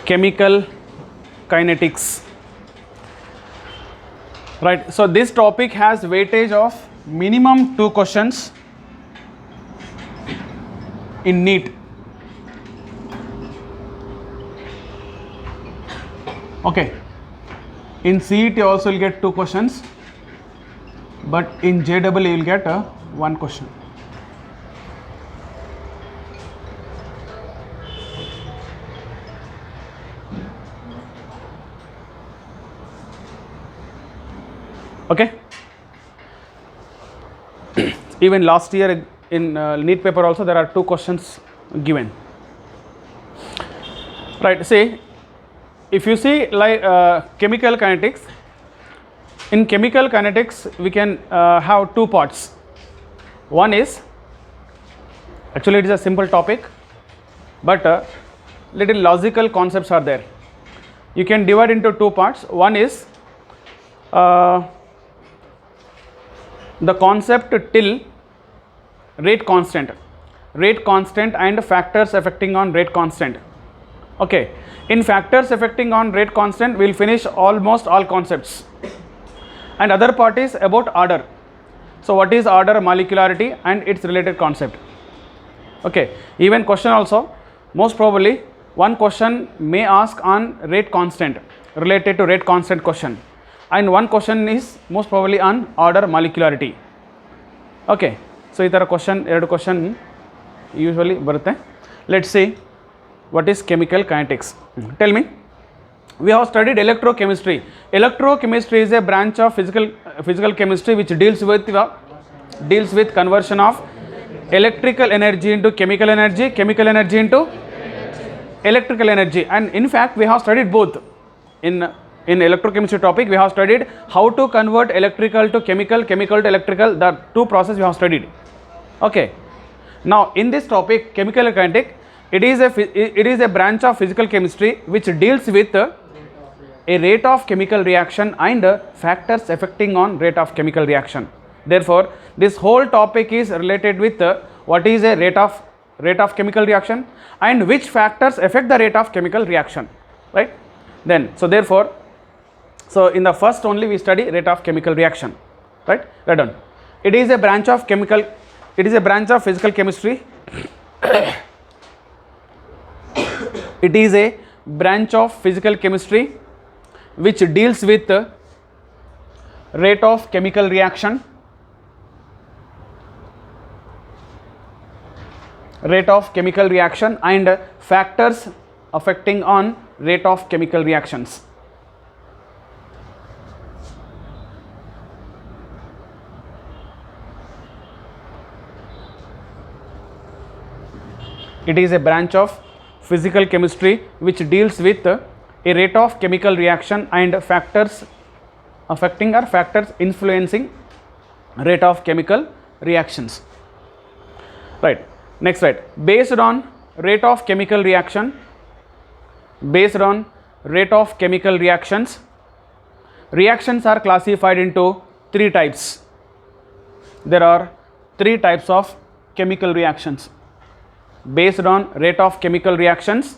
chemical kinetics. Right, so this topic has weightage of minimum 2 questions in NEET. Okay, in CET also you'll get 2 questions, but in JEE you'll get 1 question. Okay. Even last year in NEET paper also there are 2 questions given. Right. See, if you see like chemical kinetics, in chemical kinetics we can have 2 parts. One is, actually it is a simple topic, but little logical concepts are there. You can divide into 2 parts. One is the concept till rate constant and factors affecting on rate constant. Okay, in factors affecting on rate constant we will finish almost all concepts, and other part is about order. So what is order, molecularity and its related concept. Okay, even question also, most probably one question may ask on rate constant, related to rate constant question, and one question is most probably on order, molecularity. Okay, so ಇದರ question 2 question usually ಬರುತ್ತೆ. Let's see what is chemical kinetics. Tell me, we have studied electrochemistry. Electrochemistry is a branch of physical chemistry which deals with conversion of electrical energy into chemical energy into electrical energy, and in fact we have studied both. In electrochemistry topic we have studied how to convert electrical to chemical to electrical, the 2 process we have studied. Okay, now in this topic chemical kinetic, it is a branch of physical chemistry which deals with a rate of chemical reaction and factors affecting on rate of chemical reaction. Therefore this whole topic is related with what is a rate of chemical reaction and which factors affect the rate of chemical reaction, right? Then so therefore, so in the first only we study rate of chemical reaction, right? Write down. It is a branch of physical chemistry. It is a branch of physical chemistry which deals with rate of chemical reaction, and factors affecting on rate of chemical reactions. It is a branch of physical chemistry which deals with a rate of chemical reaction and factors affecting or factors influencing rate of chemical reactions. Right. Next, right. Based on rate of chemical reactions, reactions are classified into 3 types. There are 3 types of chemical reactions. Based on rate of chemical reactions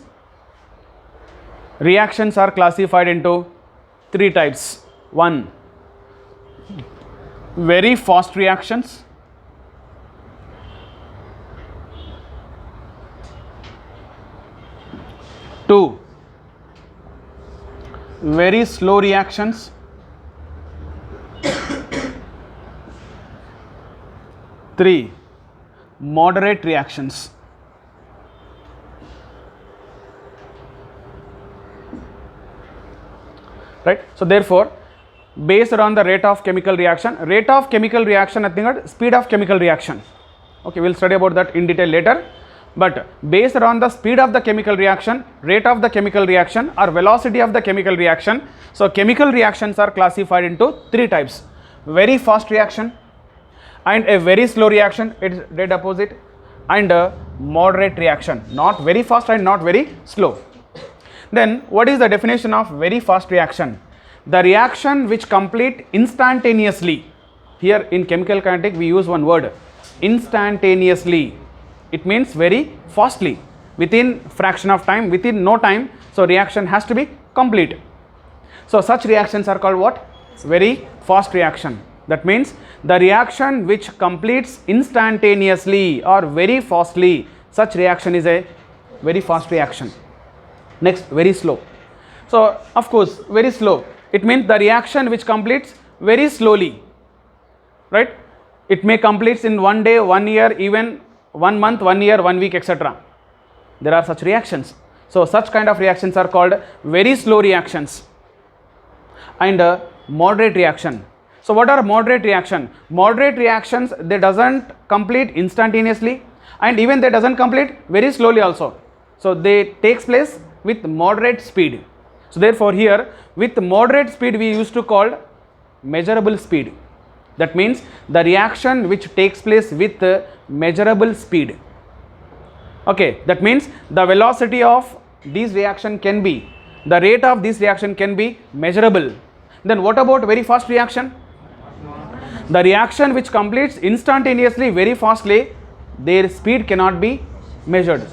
are classified into 3 types. 1, very fast reactions. 2, very slow reactions. 3, moderate reactions. Right. So therefore, based on the rate of chemical reaction, nothing but speed of chemical reaction. Okay, we will study about that in detail later. But based on the speed of the chemical reaction, rate of the chemical reaction or velocity of the chemical reaction, so chemical reactions are classified into 3 types: very fast reaction, and a very slow reaction, it is dead opposite, and a moderate reaction, not very fast and not very slow. Then what is the definition of very fast reaction? The reaction which complete instantaneously. Here in chemical kinetic we use one word, instantaneously. It means very fastly. within fraction of time, within no time, so reaction has to be complete. So such reactions are called what? Very fast reaction. That means the reaction which completes instantaneously or very fastly, such reaction is a very fast reaction. Next, very slow. So of course, very slow, it means the reaction which completes very slowly, right? It may complete in 1 day, 1 year, even 1 month, 1 year, 1 week, etc. There are such reactions. So such kind of reactions are called very slow reactions. And moderate reaction. So what are moderate reaction? Moderate reactions, they doesn't complete instantaneously, and even they doesn't complete very slowly also. So they takes place with moderate speed. So therefore here with moderate speed we used to call measurable speed. That means the reaction which takes place with measurable speed. Okay, that means the velocity of this reaction can be, the rate of this reaction can be measurable. Then what about very fast reaction? The reaction which completes instantaneously very fastly, their speed cannot be measured.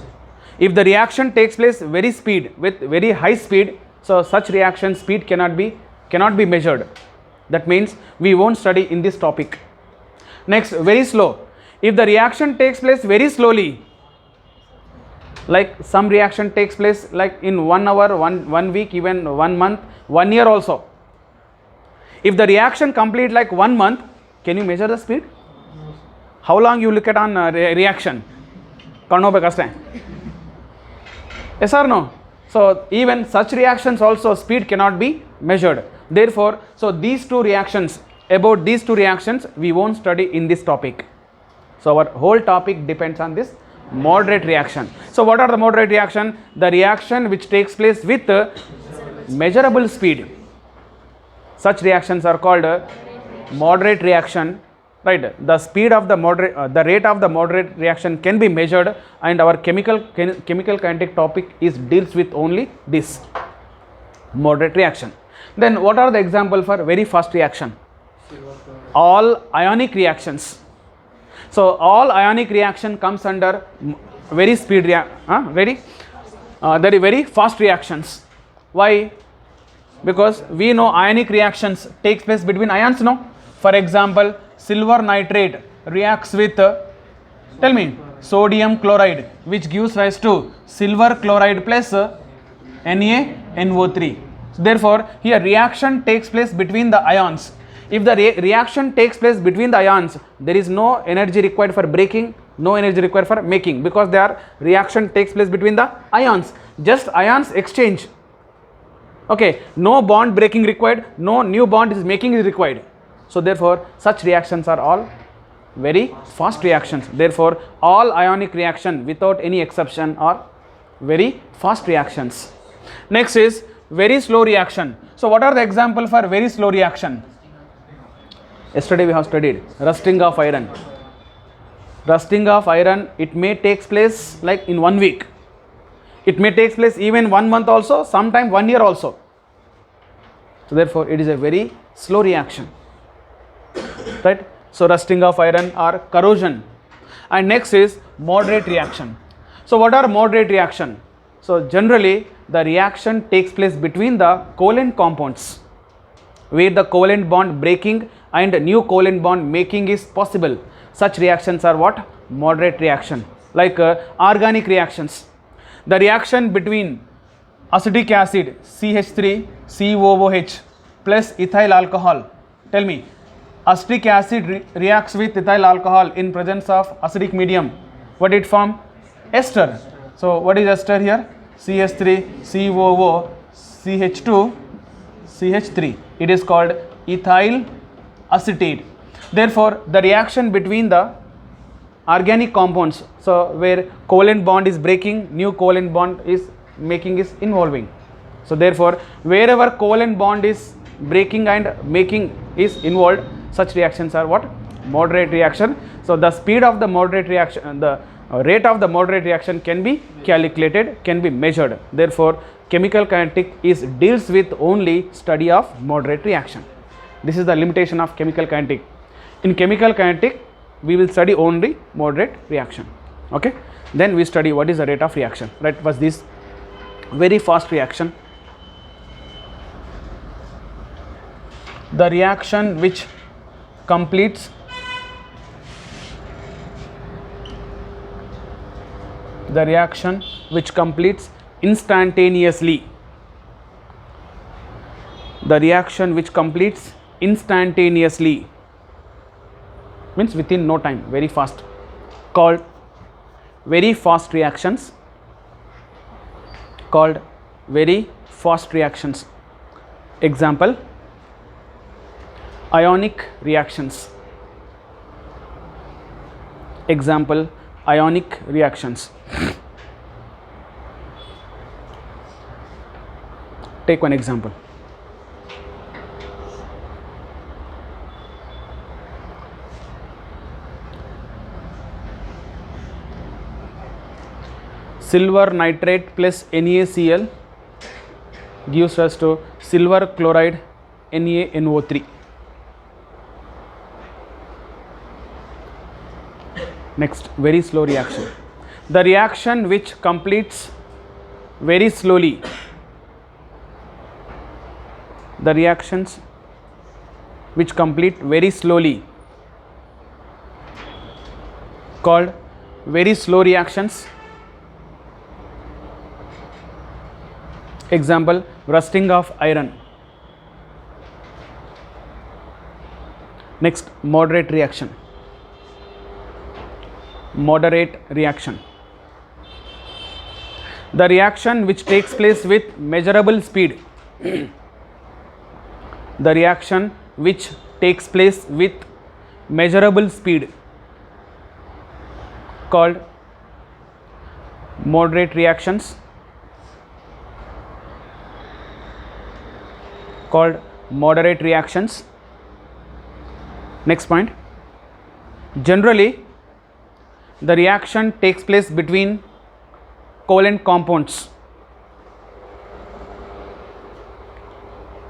If the reaction takes place very speed, with very high speed, so such reaction speed cannot be measured. That means we won't study in this topic. Next, very slow. If the reaction takes place very slowly, like some reaction takes place like in 1 hour, one week, even 1 month, 1 year also. If the reaction complete like 1 month, can you measure the speed? How long you look at on reaction? Yes or no? So even such reactions also speed cannot be measured. Therefore, so these two reactions, about these two reactions we won't study in this topic. So our whole topic depends on this moderate reaction. So what are the moderate reaction? The reaction which takes place with measurable speed. Such reactions are called moderate reaction, right? The speed of the moderate, the rate of the moderate reaction can be measured, and our chemical kinetic topic deals with only this moderate reaction. Then what are the example for very fast reaction? All ionic reactions. So all ionic reaction comes under very speed very fast reactions. Why? Because we know ionic reactions takes place between ions, no? For example, silver nitrate reacts with tell me, sodium chloride, which gives rise to silver chloride plus NaNO3. So therefore here reaction takes place between the ions. If the reaction takes place between the ions, there is no energy required for breaking, no energy required for making, because their reaction takes place between the ions. Just ions exchange. Okay, no bond breaking required, no new bond is making is required. So therefore such reactions are all very fast reactions. Therefore all ionic reaction without any exception are very fast reactions. Next is very slow reaction. So what are the example for very slow reaction? Yesterday we have studied rusting of iron. Rusting of iron, it may take place like in 1 week. It may take place even 1 month also, sometime 1 year also. So therefore it is a very slow reaction, right? So rusting of iron or corrosion. And next is moderate reaction. So what are moderate reaction? So generally the reaction takes place between the covalent compounds, where the covalent bond breaking and new covalent bond making is possible. Such reactions are what? Moderate reaction. Like organic reactions. The reaction between acetic acid CH3COOH plus ethyl alcohol. Tell me, acetic acid reacts with ethyl alcohol in presence of acidic medium. What it form? Ester. So what is ester here? CH3COOCH2CH3. It is called ethyl acetate. Therefore the reaction between the organic compounds, so where covalent bond is breaking, new covalent bond is making is involving. So therefore wherever covalent bond is breaking and making is involved, such reactions are what? Moderate reaction. So the speed of the moderate reaction, the rate of the moderate reaction can be calculated, can be measured. Therefore chemical kinetic deals with only study of moderate reaction. This is the limitation of chemical kinetic. In chemical kinetic we will study only moderate reaction. Okay, then we study what is the rate of reaction, right? Was this very fast reaction, the reaction which completes instantaneously, the reaction which completes instantaneously means within no time, very fast, called very fast reactions, called very fast reactions. Example, ionic reactions. Example, ionic reactions. Take one example. Silver nitrate plus NaCl gives us to silver chloride NaNO3. Next, very slow reaction. The reaction which completes very slowly, the reactions which complete very slowly, called very slow reactions. Example, rusting of iron. Next, moderate reaction. Moderate reaction, the reaction which takes place with measurable speed, the reaction which takes place with measurable speed, called moderate reactions, called moderate reactions. Next point, generally the reaction takes place between covalent compounds.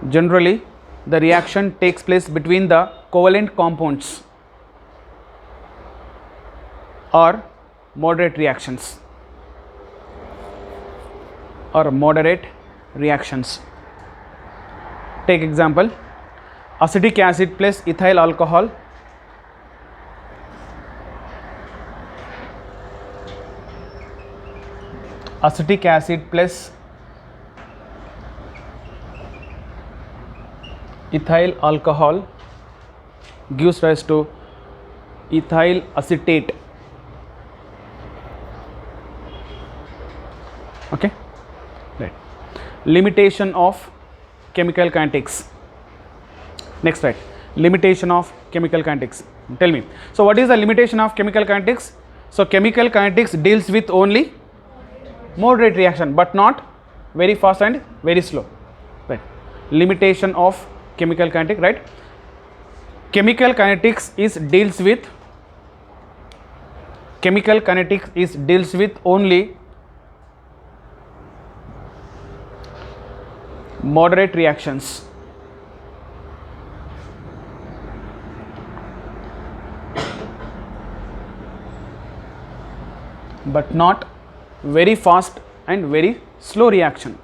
Generally the reaction takes place between the covalent compounds or moderate reactions, or moderate reactions. Take example, acetic acid plus ethyl alcohol, acetic acid plus ethyl alcohol gives rise to ethyl acetate. Okay, right. Limitation of chemical kinetics. Next, right, limitation of chemical kinetics. Tell me, so what is the limitation of chemical kinetics? So chemical kinetics deals with only moderate reaction but not very fast and very slow, right? Limitation of chemical kinetic, right? Chemical kinetics deals with only moderate reactions, but not very fast and very slow reaction.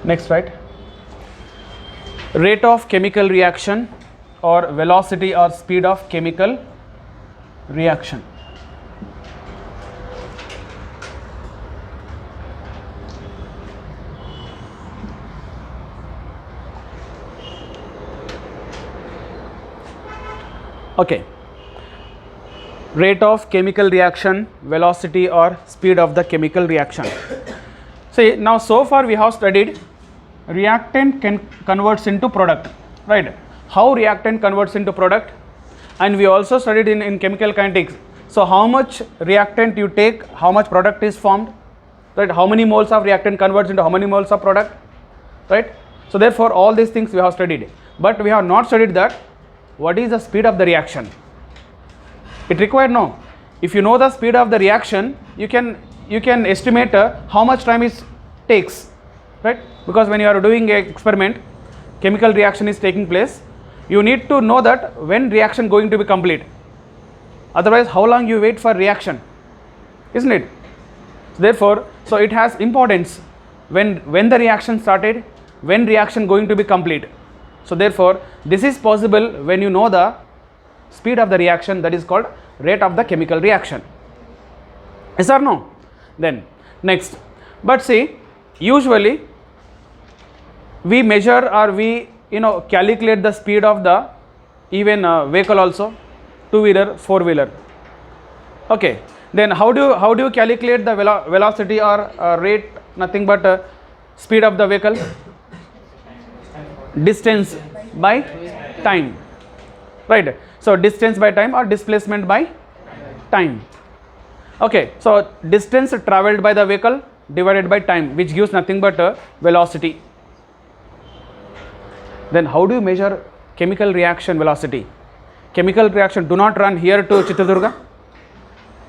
Next, right, rate of chemical reaction or velocity or speed of chemical reaction. Okay, rate of chemical reaction, velocity or speed of the chemical reaction. See, now so far we have studied reactant converts into product, right? How reactant converts into product, and we also studied in chemical kinetics. So how much reactant you take, how much product is formed, right? How many moles of reactant converts into how many moles of product, right? So therefore all these things we have studied, but we have not studied that what is the speed of the reaction. It required no. If you know the speed of the reaction, you can you can estimate how much time it takes, right? Because when you are doing a experiment, chemical reaction is taking place, you need to know that when reaction going to be complete. Otherwise, how long you wait for reaction, isn't it? Therefore, so it has importance when the reaction started, when reaction going to be complete. So therefore, this is possible when you know the speed of the reaction, that is called rate of the chemical reaction. Yes or no? Then next, but see, usually we measure or we calculate the speed of the even vehicle also, two-wheeler, four-wheeler. Okay, then how do you calculate the velocity or rate? Nothing but speed of the vehicle, distance by time, right? So distance by time or displacement by time. Okay, so distance traveled by the vehicle divided by time, which gives nothing but velocity. Then how do you measure chemical reaction velocity? Chemical reaction do not run here to Chitradurga,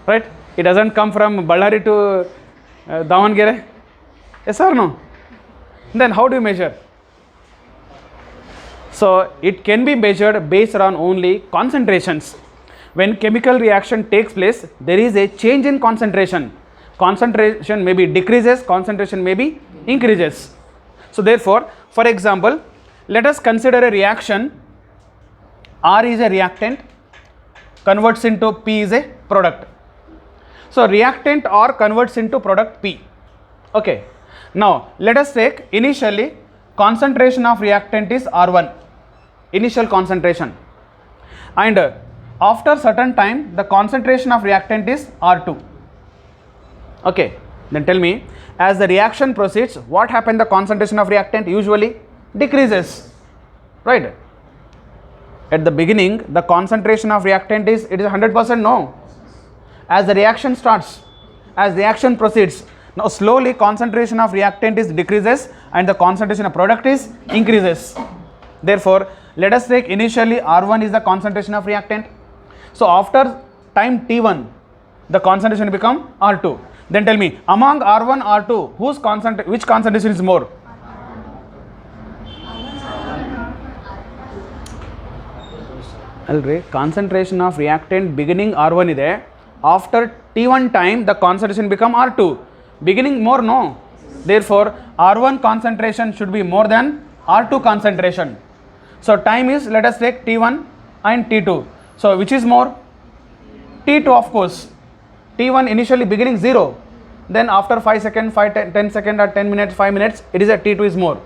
right? It doesn't come from Ballari to Davangere. Yes or no? Then how do you measure? So it can be measured based on only concentrations. When chemical reaction takes place, there is a change in concentration. Concentration may be decreases, concentration may be increases. So therefore, for example, let us consider a reaction. R is a reactant, converts into P is a product. So reactant R converts into product P. Okay. Now let us take initially concentration of reactant is R1, initial concentration, and after certain time the concentration of reactant is R2. Okay. Then tell me, as the reaction proceeds, what happened? The concentration of reactant usually decreases, right? At the beginning, the concentration of reactant is 100%. No. As the reaction starts, as the reaction proceeds, now slowly concentration of reactant is decreases and the concentration of product is increases. Therefore, let us take initially R1 is the concentration of reactant. So after time T1, the concentration become R2. Then tell me, among R1, R2, which concentration is more? Alright, concentration of reactant beginning R1 is there. After T1 time, the concentration become R2. Beginning more, no. Therefore, R1 concentration should be more than R2 concentration. So time is, let us take T1 and T2. So which is more? T2, of course. T1 initially beginning 0. Then after 5 seconds, 10 seconds or 10 minutes, 5 minutes, it is a T2 is more.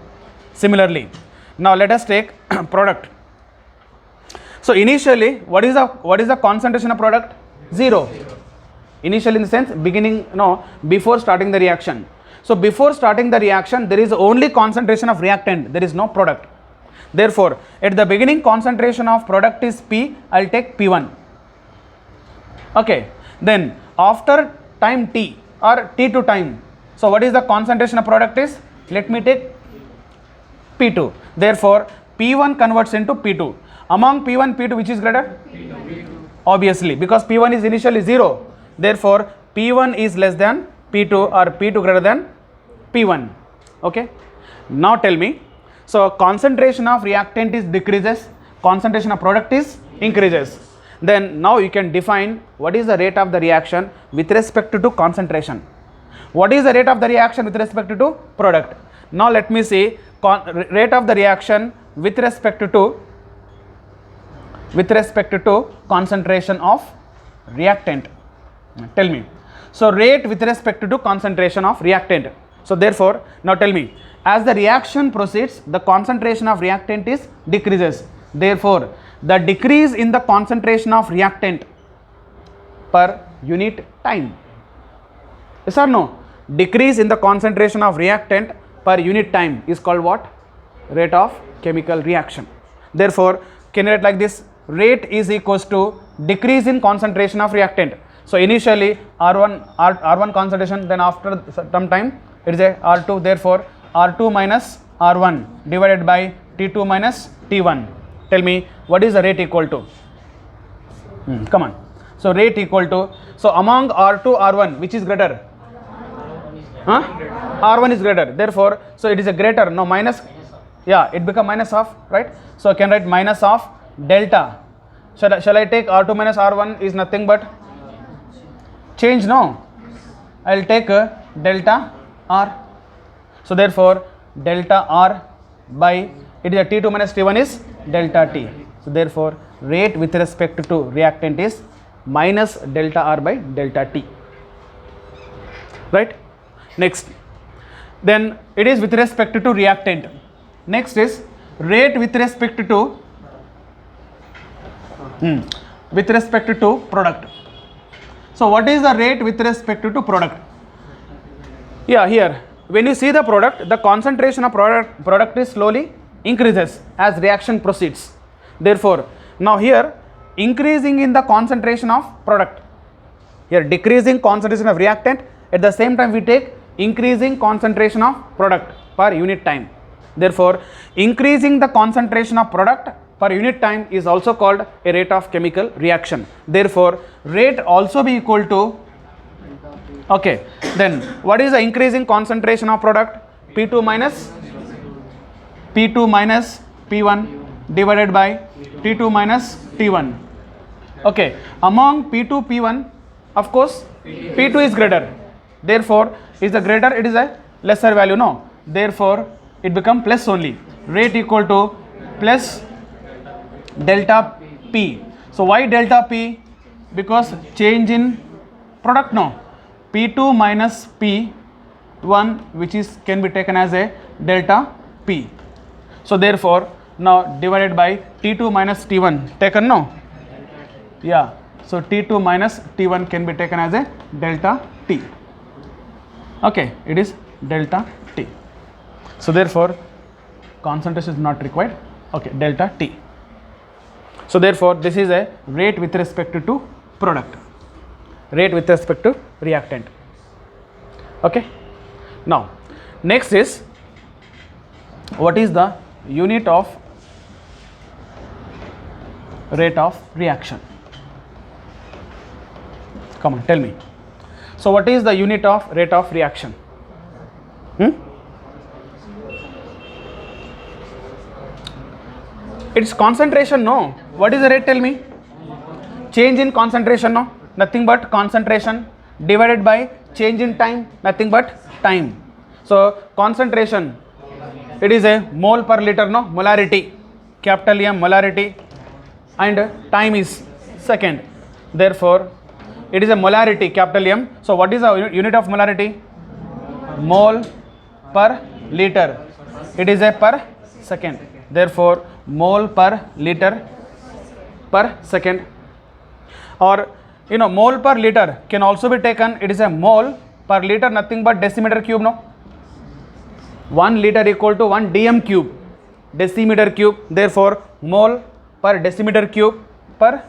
Similarly, now let us take product. So initially, what is the concentration of product? 0. Initially, in the sense beginning, no, before starting the reaction. So before starting the reaction, there is only concentration of reactant, there is no product. Therefore, at the beginning concentration of product is P, I will take P1. Okay. Then after time T or T2 time, so what is the concentration of product is? Let me take P2. Therefore, P1 converts into P2. Among P1, P2, which is greater? P2. Obviously, because P1 is initially 0. Therefore, P1 is less than P2 or P2 greater than P1. Okay. Now tell me, so concentration of reactant is decreases, concentration of product is increases. Then now you can define what is the rate of the reaction with respect to concentration. What is the rate of the reaction with respect to product? Now let me see rate of the reaction with respect to concentration of reactant. Tell me. So rate with respect to concentration of reactant. So therefore, now tell me, as the reaction proceeds, the concentration of reactant is decreases. Therefore, the decrease in the concentration of reactant per unit time. Yes or no? Decrease in the concentration of reactant per unit time is called what? Rate of chemical reaction. Therefore, can you write like this? Rate is equals to decrease in concentration of reactant. So initially R1 concentration, then after some time it is a R2. Therefore, R2 minus R1 divided by T2 minus T1. Tell me, what is the rate equal to? Come on. So rate equal to, so among R2, R1, which is greater? Huh? R1 is greater, therefore, so it is a greater, no minus, yeah, it become minus of, right? So I can write minus of delta. Shall I take R2 minus R1 is nothing but change, no? I will take delta R. So therefore, delta R by, it is a T2 minus T1 is delta T. So therefore, rate with respect to reactant is minus delta R by delta T, right? Next, then it is with respect to reactant. Next is rate with respect to product. So what is the rate with respect to product? Yeah, here when you see the product, the concentration of product is slowly increases as reaction proceeds. Therefore, now here increasing in the concentration of product, here decreasing concentration of reactant, at the same time we take increasing concentration of product per unit time. Therefore, increasing the concentration of product per unit time is also called a rate of chemical reaction. Therefore, rate also be equal to, okay, then what is the increasing concentration of product? P2 minus P1 divided by T2 minus T1. Okay, among P2 P1, of course P2 is greater, therefore is the greater, it is a lesser value, no, therefore it become plus only, rate equal to plus delta P. So why delta P? Because change in product, no, P2 minus P1, which is can be taken as a delta P. So therefore now divided by T2 minus T1 taken, no, yeah, so T2 minus T1 can be taken as a delta T. Okay, it is delta T. So therefore concentration is not required. Okay, delta T. So therefore this is a rate with respect to product, rate with respect to reactant. Okay, now next is what is the unit of rate of reaction? Come on, tell me. So what is the unit of rate of reaction? It's concentration, no. What is the rate? Tell me. Change in concentration, no. Nothing but concentration divided by change in time, nothing but time. So concentration, it is a mole per liter, no, molarity, capital M molarity, and time is second. Therefore it is a molarity, capital M. So what is the unit of molarity? Mole per liter. It is a per second. Therefore mole per liter per second. Or mole per liter can also be taken, it is a mole per liter, nothing but decimeter cube, no. 1 liter equal to 1 dm cube, decimeter cube. Therefore mole per decimeter cube per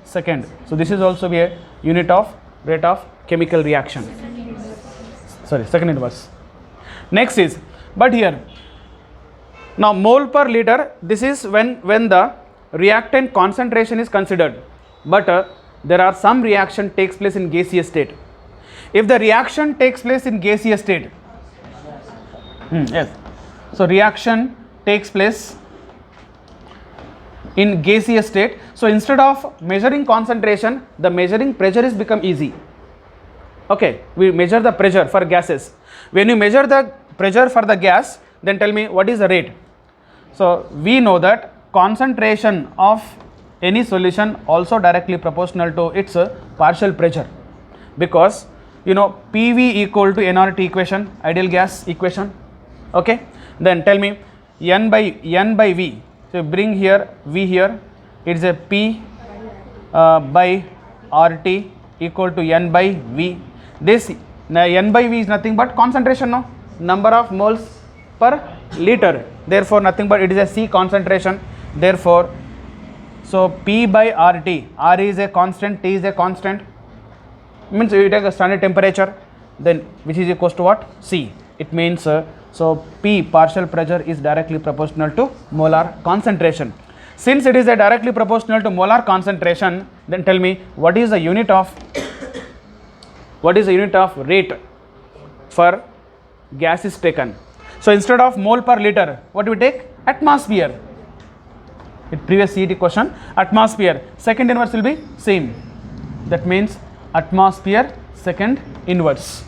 second. So this is also be a unit of rate of chemical reaction. Sorry, second inverse. Next is, but here now mole per liter, this is when the reactant concentration is considered, but there are some reaction takes place in gaseous state. If the reaction takes place in gaseous state, yes, so reaction takes place in gaseous state, so instead of measuring concentration, the measuring pressure is become easy. Okay, we measure the pressure for gases. When you measure the pressure for the gas, then tell me what is the rate. So we know that concentration of any solution also directly proportional to its partial pressure, because PV equal to nRT equation, ideal gas equation. Okay, then tell me N by V. So bring here V here, it is a P by RT equal to N by V. This N by V is nothing but concentration, no, number of moles per liter. Therefore nothing but it is a C concentration. Therefore so P by RT, R is a constant, T is a constant, means you take a standard temperature, then which is equals to what? C. It means so P, partial pressure, is directly proportional to molar concentration. Since it is a directly proportional to molar concentration, then tell me what is the unit of rate for gas is taken. So instead of mole per liter, what we take? Atmosphere. In previous CET question, atmosphere. Second inverse will be same. That means atmosphere second inverse.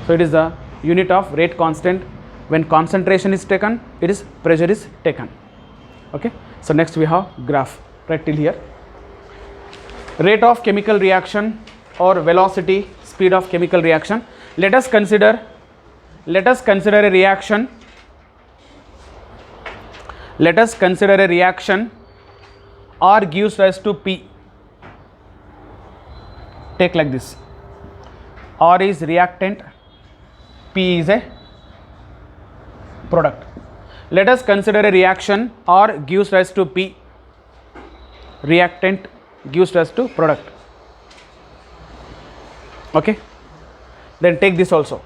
So it is the unit of rate constant. When concentration is taken, it is pressure is taken. Okay. So next we have graph right till here. Rate of chemical reaction or velocity, speed of chemical reaction. Let us consider a reaction. Let us consider a reaction R gives rise to P. Take like this. R is reactant, P is a product. Let us consider a reaction R gives rise to P. Reactant gives rise to product. Okay. Then take this also.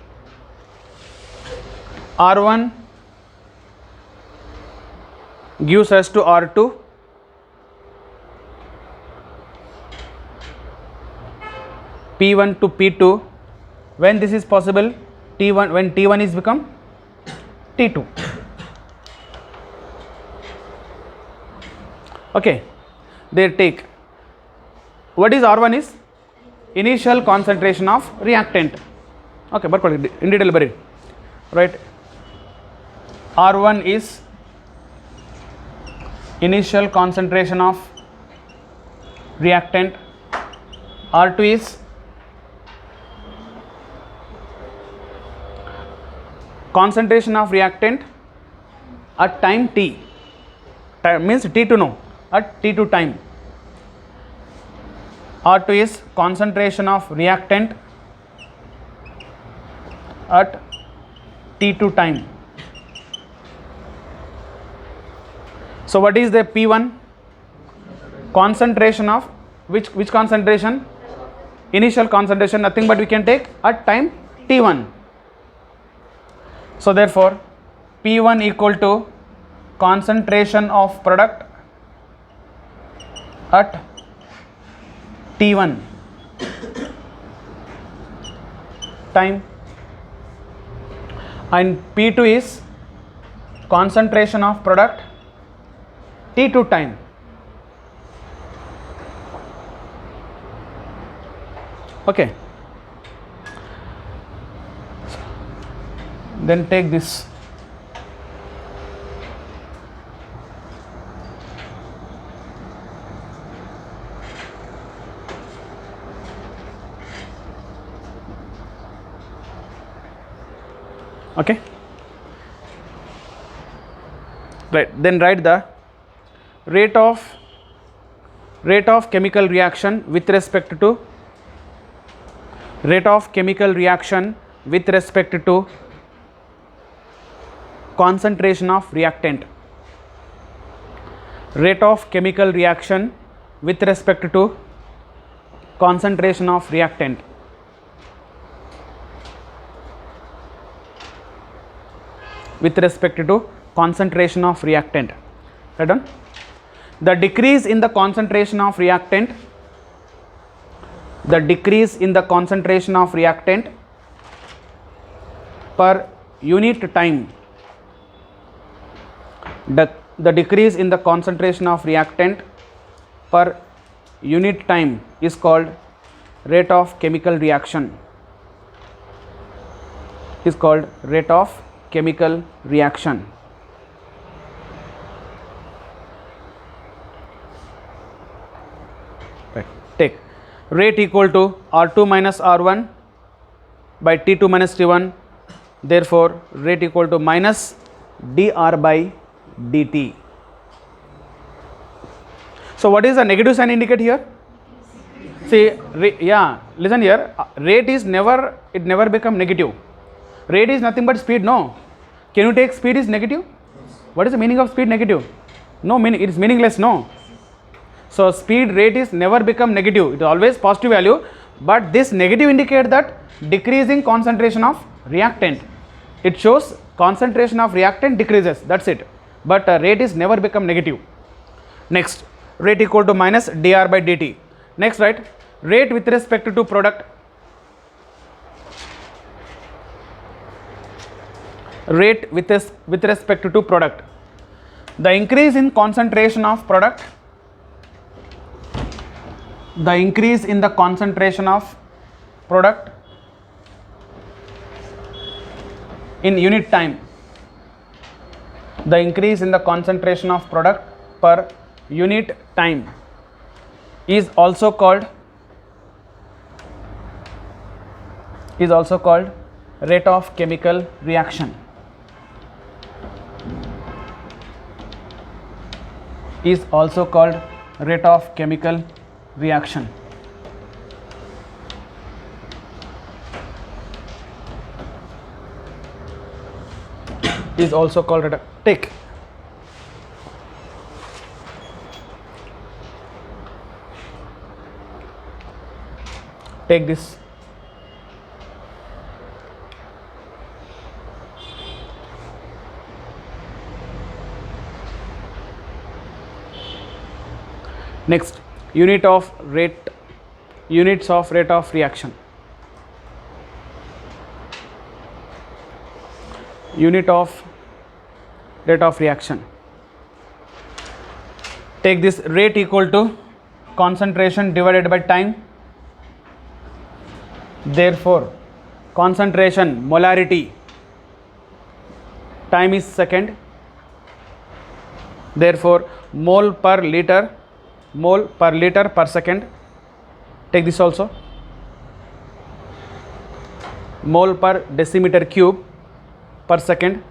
R1 gives rise to R2. P1 to P2. When this is possible? T1, when T1 is become T2. Okay. They take. What is R1 is? Initial concentration of reactant. Okay, but in detail bari. Right. R1 is initial concentration of reactant. R2 is concentration of reactant at time T. Time means T2 no, at T2 time. R2 is concentration of reactant at T2 time. So what is the P1? Concentration of which concentration? Initial concentration, nothing but we can take at time T1. So therefore P1 equal to concentration of product at T1 time, and P2 is concentration of product T2 time. Okay. Then take this. Okay. Right. Then write the rate of chemical reaction with respect to concentration of reactant. Rate of chemical reaction with respect to concentration of reactant. With respect to concentration of reactant. Right done? The decrease in the concentration of reactant, per unit time, the decrease in the concentration of reactant per unit time is called rate of chemical reaction. Is called rate of chemical reaction. Right. Take rate equal to R2 minus R1 by T2 minus T1. Therefore, rate equal to minus dr by dt. So, what is the negative sign indicate here? See, listen here. Rate is never become negative. Rate is nothing but speed, no. Can you take speed is negative? What is the meaning of speed negative? No meaning, it is meaningless, no. So speed rate is never become negative, it is always positive value, but this negative indicate that decreasing concentration of reactant. It shows concentration of reactant decreases, that's it. But rate is never become negative. Next, rate equal to minus dr by dt. Next, right, rate with respect to product. rate with respect to product. The increase in concentration of product, the increase in the concentration of product in unit time, the increase in the concentration of product per unit time is also called rate of chemical reaction. Is also called rate of chemical reaction. Is also called take this. Next, units of rate of reaction. Unit of rate of reaction. Take this rate equal to concentration divided by time. Therefore, concentration, molarity, time is second. Therefore, mole per liter per second. Take this also. Mole per decimeter cube per second.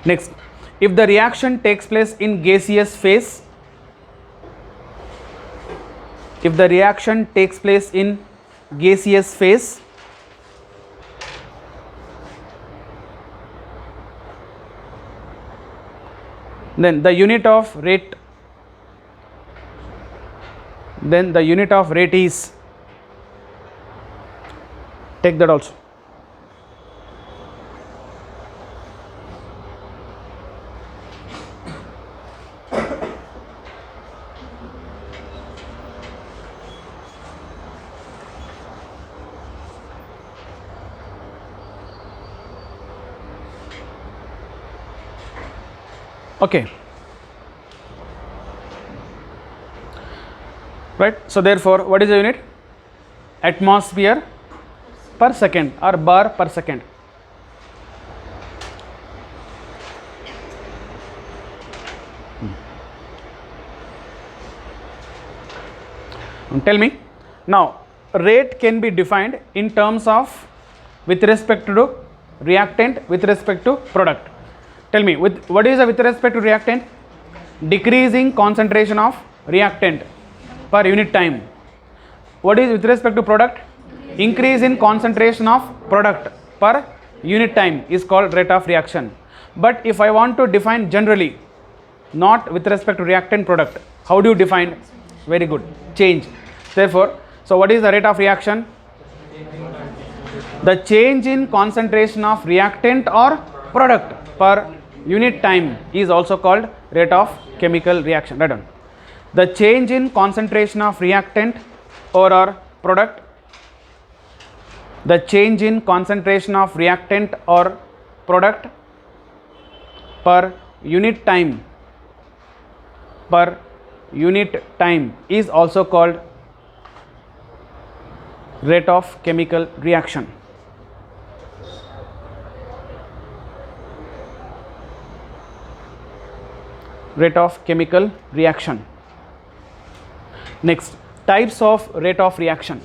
Next, if the reaction takes place in gaseous phase, then the unit of rate is, take that also. Okay, right. So therefore, what is the unit? Atmosphere per second or bar per second. Tell me now, rate can be defined in terms of with respect to reactant, with respect to product. Tell me, what is with respect to reactant? Decreasing concentration of reactant per unit time. What is with respect to product? Increase in concentration of product per unit time is called rate of reaction. But if I want to define generally, not with respect to reactant product, how do you define? Very good, change. Therefore, so what is the rate of reaction? The change in concentration of reactant or product per unit time is also called rate of chemical reaction. Right on. The change in concentration of reactant or product, the change in concentration of reactant or product per unit time is also called rate of chemical reaction. Rate of chemical reaction. Next, types of rate of reaction.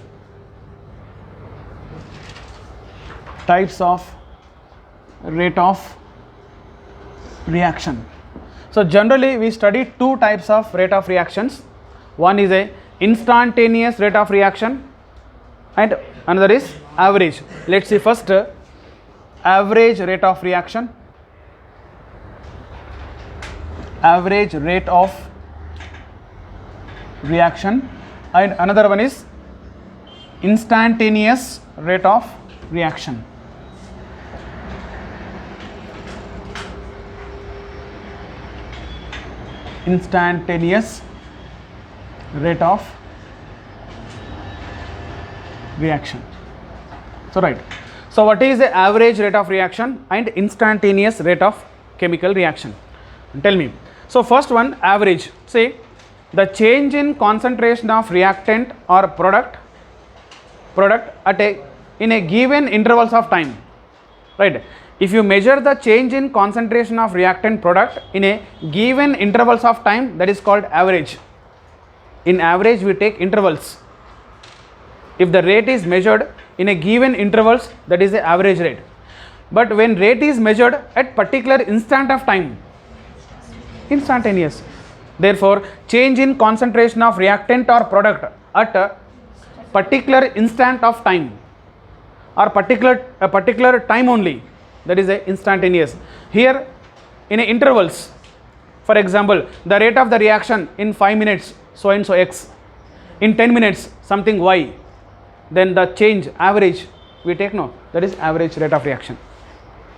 Types of rate of reaction. So generally we study two types of rate of reactions. One is a instantaneous rate of reaction and another is average. Let's see first average rate of reaction. Average rate of reaction, and another one is instantaneous rate of reaction. Instantaneous rate of reaction. So right. So what is the average rate of reaction and instantaneous rate of chemical reaction? Tell me. So first one, average. Say the change in concentration of reactant or product at in a given intervals of time. Right. If you measure the change in concentration of reactant product in a given intervals of time, that is called average. In average we take intervals. If the rate is measured in a given intervals, that is the average rate. But when rate is measured at particular instant of time, instantaneous. Therefore, change in concentration of reactant or product at a particular instant of time or a particular time only, that is a instantaneous. Here in a intervals, for example, the rate of the reaction in 5 minutes so and so x, in 10 minutes something y, then the change average we take, no, that is average rate of reaction,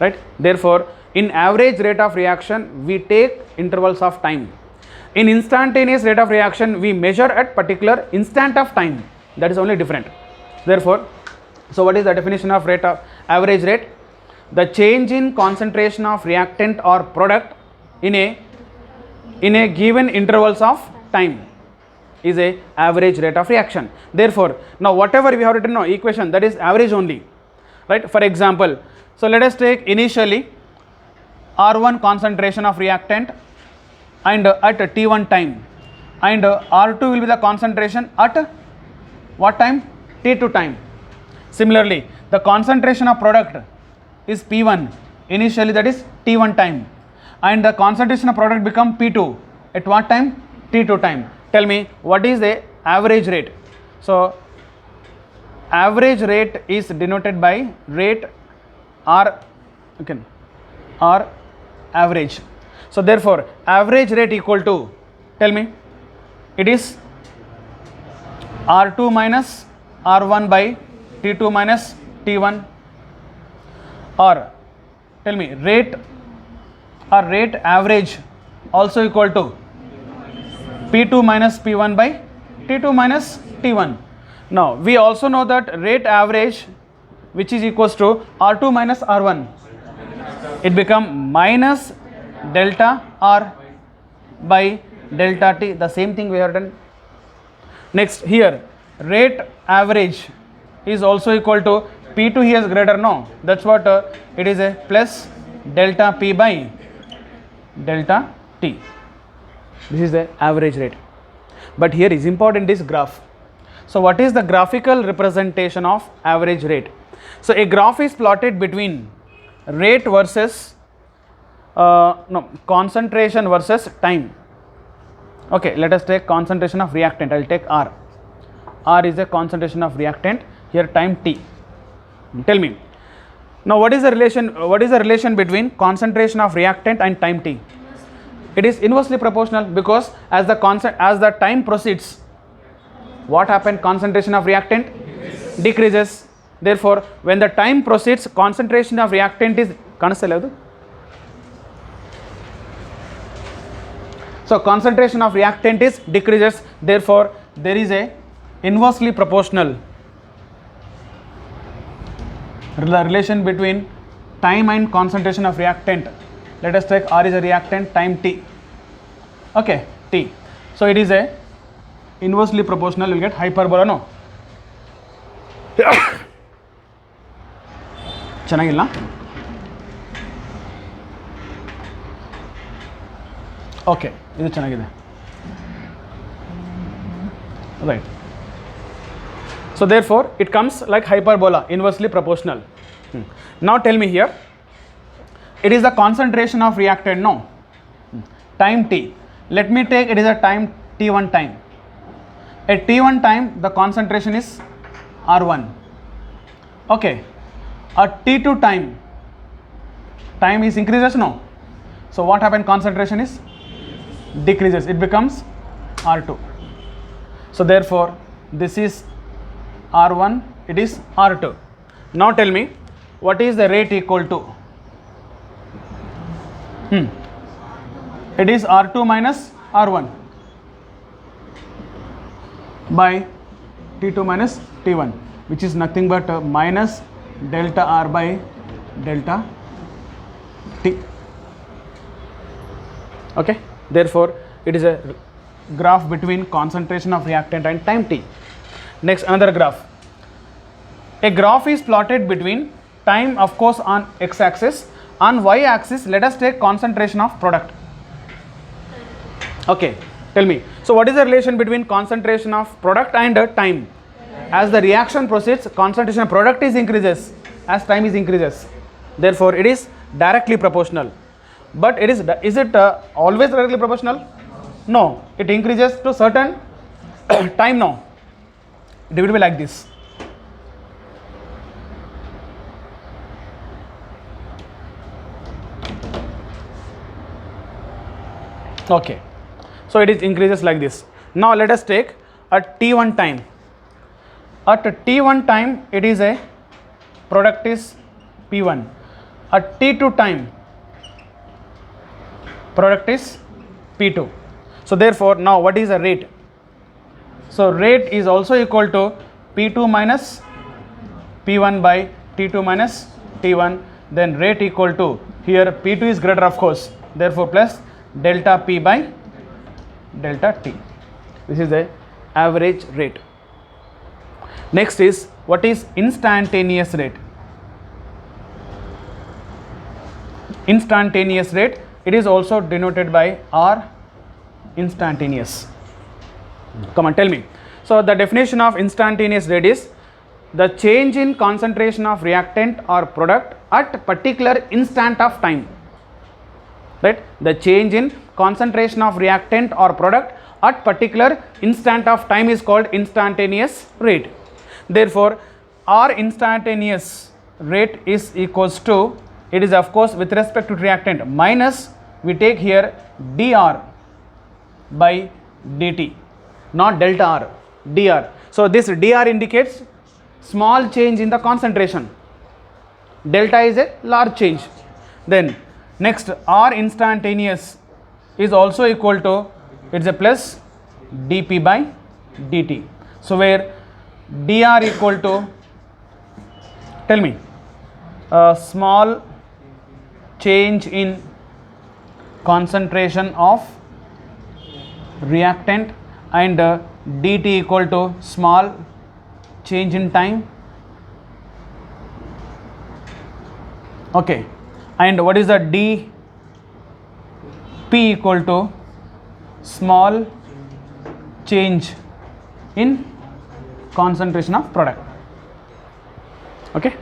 right? Therefore, in average rate of reaction we take intervals of time. In instantaneous rate of reaction we measure at particular instant of time, that is only different. Therefore, so what is the definition of rate of average rate? The change in concentration of reactant or product in a given intervals of time is a average rate of reaction. Therefore, now whatever we have written now equation, that is average only, right? For example, so let us take initially R1 concentration of reactant and at T1 time, and R2 will be the concentration at what time? T2 time. Similarly, the concentration of product is P1 initially, that is T1 time, and the concentration of product become P2 at what time? T2 time. Tell me, what is the average rate? So average rate is denoted by rate R, okay, R average. So therefore, average rate equal to, tell me, it is R2 minus R1 by T2 minus T1, or tell me rate or rate average also equal to P2 minus P1 by T2 minus T1. Now we also know that rate average, which is equals to R2 minus R1, it become minus delta R by delta T, the same thing we have done. Next, here rate average is also equal to P2 here is greater, no, that's what it is a plus delta P by delta T. This is the average rate. But here is important is graph. So what is the graphical representation of average rate? So a graph is plotted between rate versus concentration versus time. Okay, let us take concentration of reactant. I will take R. R is the concentration of reactant, here time T. Tell me, now what is the relation between concentration of reactant and time T? It is inversely proportional, because as the time proceeds, what happened? Concentration of reactant decreases. Therefore, when the time proceeds, concentration of reactant is so concentration of reactant is decreases. Therefore, there is a inversely proportional relation between time and concentration of reactant. Let us take R is a reactant, time T, okay, T. So it is a inversely proportional, you will get hyperbola, no? ಚೆನ್ನಾಗಿಲ್ಲ? Okay, ಇದು ಚೆನ್ನಾಗಿದೆ, right? So therefore it comes like hyperbola, inversely proportional. Now tell me here, it is the concentration of reactant, no, time T. Let me take it is a time T1 time. At T1 time the concentration is R1, okay. At T2 time is increases, no, so what happened? Concentration is decreases, it becomes R2. So therefore this is R1, it is R2. Now tell me, what is the rate equal to? It is R2 minus R1 by T2 minus T1, which is nothing but minus delta R by delta T. Okay, therefore it is a graph between concentration of reactant and time t. Next, another graph. A graph is plotted between time, of course, on x axis. On y axis, let us take concentration of product. Okay, tell me, so what is the relation between concentration of product and time? As the reaction proceeds, concentration of product is increases as time is increases, therefore it is directly proportional. But it is it always directly proportional? No, it increases to certain time. Now it will be like this. Okay, so it is increases like this. Now let us take a t1 time. At t1 time, it is a product is p1. At t2 time, product is p2. So therefore, now what is the rate? So rate is also equal to p2 minus p1 by t2 minus t1. Then rate equal to, here p2 is greater, of course, therefore plus delta p by delta t. This is the average rate. Next is, what is instantaneous rate? Instantaneous rate, it is also denoted by R instantaneous. Come on, tell me. So the definition of instantaneous rate is the change in concentration of reactant or product at particular instant of time. Right? The change in concentration of reactant or product at particular instant of time is called instantaneous rate. Therefore, R instantaneous rate is equals to, it is of course with respect to reactant, minus we take here dr by dt, not delta R, dr. So this dr indicates small change in the concentration, delta is a large change. Then next, R instantaneous is also equal to, it's a plus dp by dt. So where dr equal to, tell me, a small change in concentration of reactant, and dt equal to small change in time. Okay, and what is the dp equal to small change in concentration of product. Okay,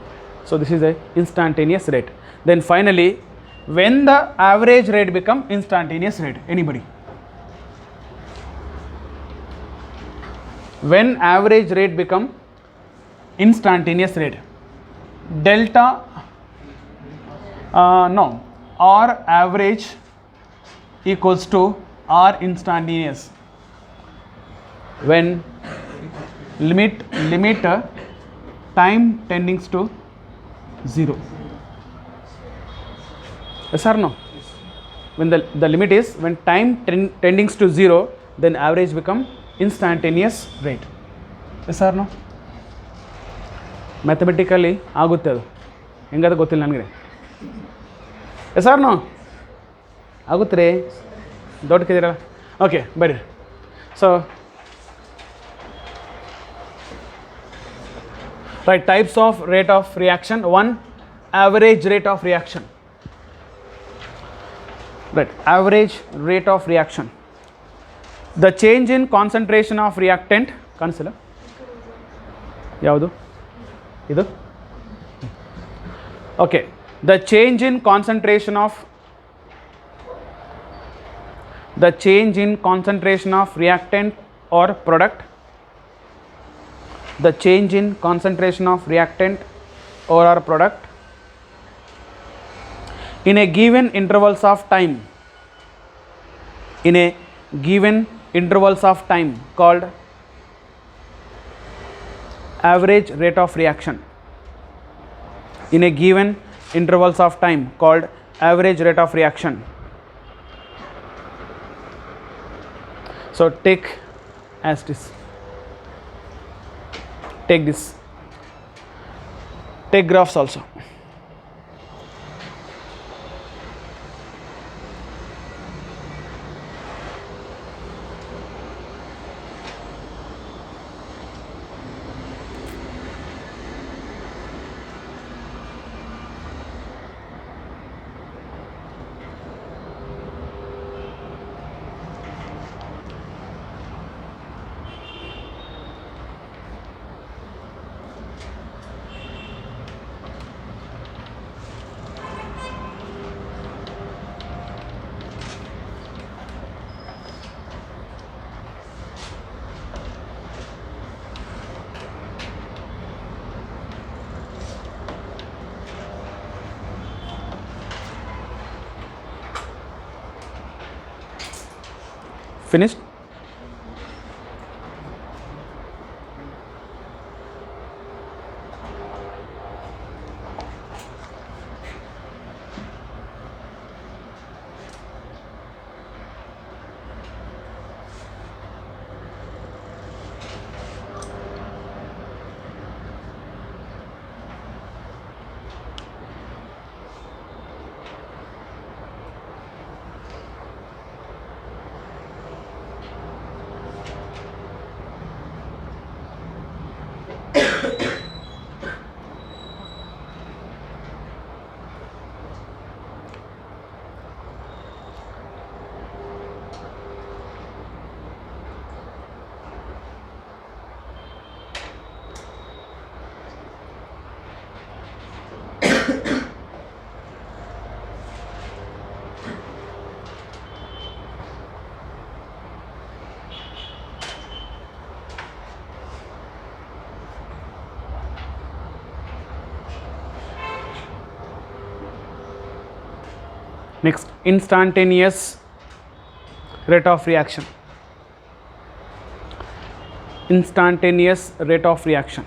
so this is the instantaneous rate. Then finally, when the average rate become instantaneous rate? Anybody? When average rate become instantaneous rate? Delta, no, R average equals to R instantaneous when limit time tending to 0. Yes or no? When the limit is when time tending to 0, then average become instantaneous rate. Yes or no? Mathematically ಆಗುತ್ತೆ ಅದು, ಹೆಂಗದ ಗೊತ್ತಿಲ್ಲ ನನಗೆ. S R no ಆಗುತ್ತೆ ರೀ, ದೊಡ್ಡ ಕದಿರಲ್ಲ. Okay ಬರ್ರಿ. So right, types of rate of reaction. One, average rate of reaction. Right, average rate of reaction, the change in concentration of reactant. ಕಾಣಿಸಿಲ್ಲ ಯಾವುದು ಇದು? Okay, the change in concentration of reactant or product, the change in concentration of reactant or product in a given intervals of time, in a given intervals of time, called average rate of reaction. In a given intervals of time, called average rate of reaction. So take as this, take this. take graphs also. Finished? Next, instantaneous rate of reaction. Instantaneous rate of reaction.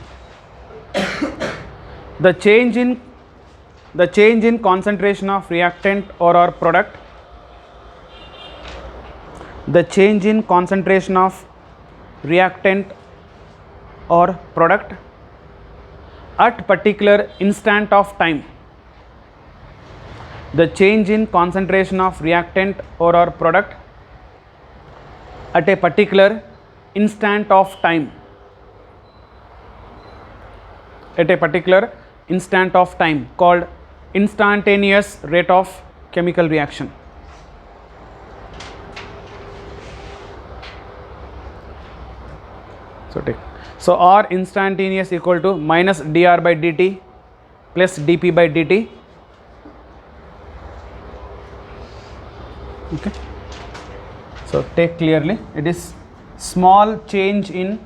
The change in concentration of reactant or product. The change in concentration of reactant or product at particular instant of time. The change in concentration of reactant or product at a particular instant of time. At a particular instant of time, called instantaneous rate of chemical reaction. So R instantaneous equal to minus dr by dt plus dp by dt. Okay. So take clearly, it is small change in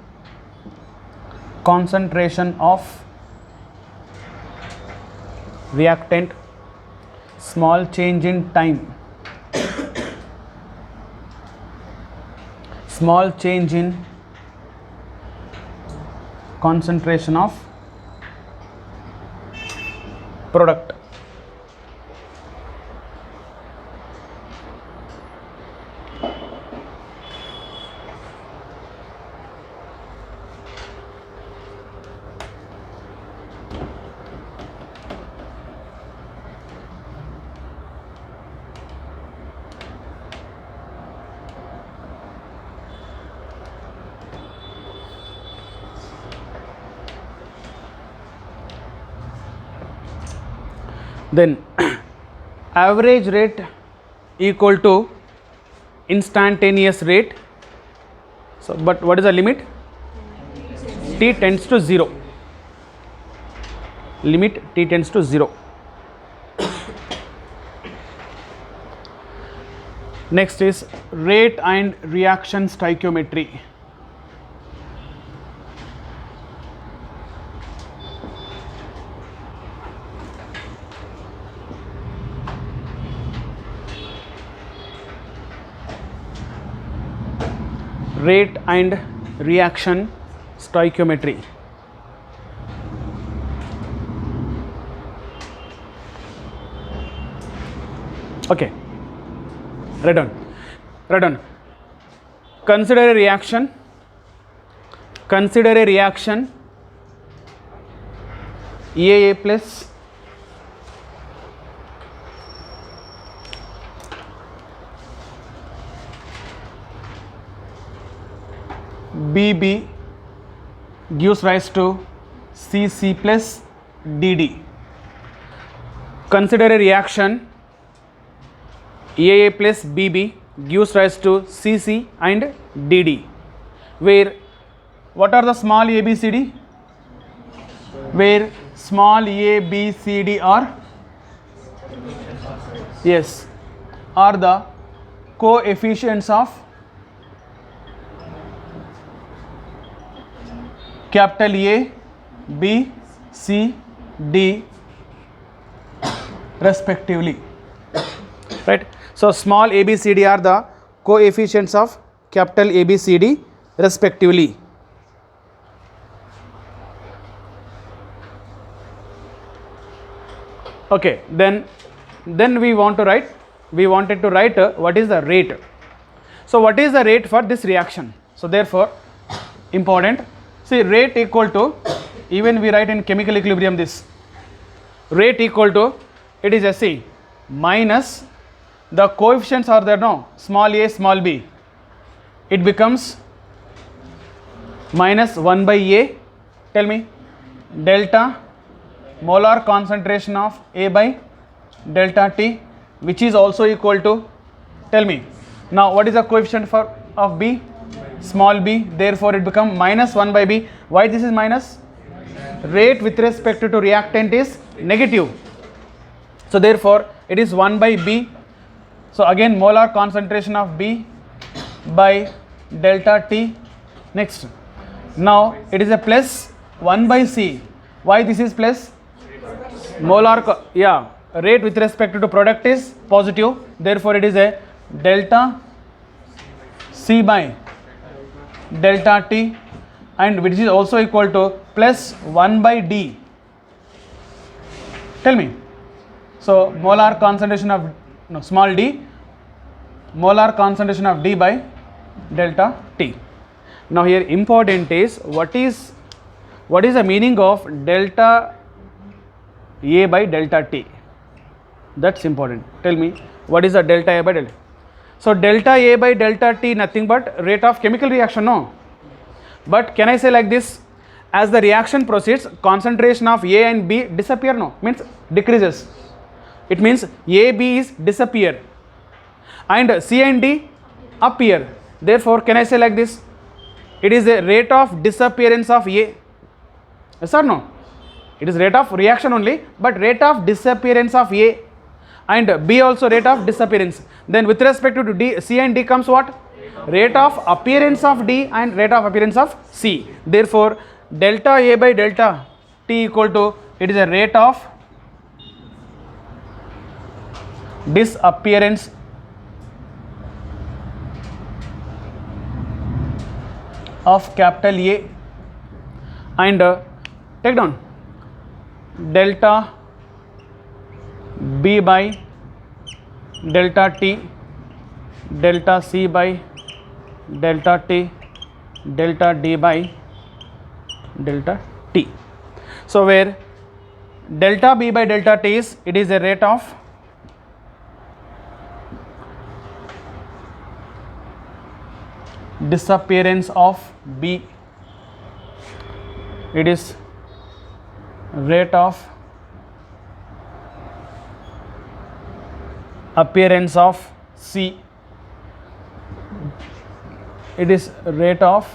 concentration of reactant, small change in time, small change in concentration of product. Then average rate equal to instantaneous rate. So, but what is the limit? T tends to 0. Limit T tends to 0. Next is rate and reaction stoichiometry. Rate and reaction stoichiometry. Okay, write down. Consider a reaction EAA plus BB gives rise to CC plus DD. Consider a reaction EAA plus BB gives rise to CC and DD, where what are the small ABCD? Where small ABCD are, yes, are the coefficients of capital A, B, C, D respectively, right? So small ABCD are the coefficients of capital ABCD respectively. Okay, then we wanted to write what is the rate. So what is the rate for this reaction? So therefore important, see, rate equal to, even we write in chemical equilibrium this, rate equal to, it is SE minus the coefficients are there, no, small a small b, it becomes minus 1 by A, tell me, delta molar concentration of A by delta T, which is also equal to, tell me, now what is the coefficient for of B? Small b, therefore it become minus 1 by B. Why this is minus? Rate with respect to reactant is negative, so therefore it is 1 by B. So again molar concentration of B by delta T. Next, now it is a plus 1 by C. Why this is plus? Molar, rate with respect to product is positive, therefore it is a delta C by delta T, and which is also equal to plus 1 by D. Tell me, so molar concentration of small d, molar concentration of D by delta T. Now here important is what is the meaning of delta A by delta T? That's important. Tell me, what is the delta A by delta? So delta A by delta T nothing but rate of chemical reaction, no? But can I say like this, as the reaction proceeds, concentration of A and B disappear, no? Means decreases. It means A, B is disappear and C and D appear. Therefore, can I say like this, it is a rate of disappearance of A. Yes or no? It is rate of reaction only, but rate of disappearance of A, and B also rate of disappearance. Then with respect to D, C and D comes what? Rate of appearance of D and rate of appearance of C. Therefore, delta A by delta T equal to, it is a rate of disappearance of capital A, and take down delta B by delta T, delta C by delta T, delta D by delta T. So where delta B by delta T is, it is a rate of disappearance of B, it is rate of appearance of C, it is rate of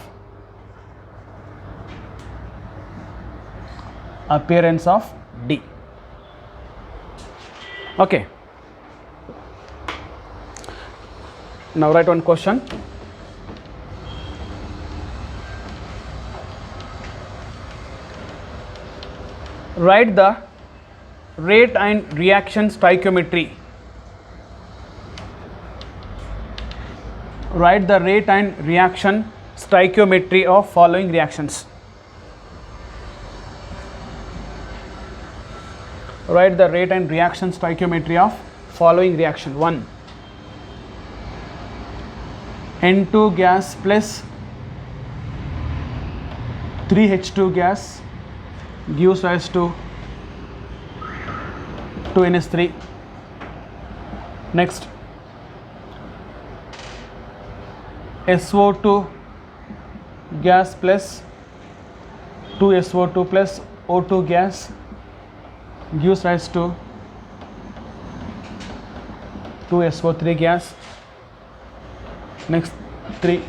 appearance of D. Okay, now write one question. Write the rate and reaction stoichiometry. Write the rate and reaction stoichiometry of following reactions. Write the rate and reaction stoichiometry of following reaction. 1. N2 gas plus 3H2 gas gives rise to 2NH3. Next, SO2 gas plus 2SO2 plus O2 gas gives rise to 2SO3 gas. Next, 3,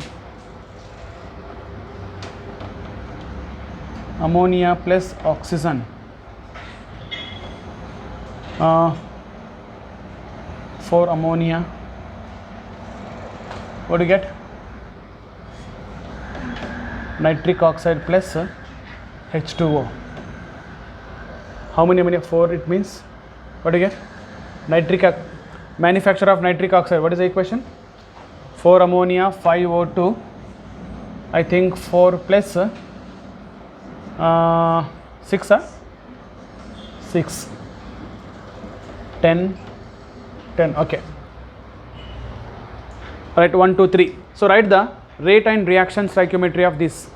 ammonia plus oxygen, 4 ammonia. What do you get? Nitric oxide plus H2O. How many ammonia? 4 it means. What do you get? Manufacture of nitric oxide. What is the equation? 4 ammonia, 5 O2. I think 4 plus 6, 6, 10, 10. Okay. Right, 1, 2, 3. So write the rate and reaction stoichiometry of this.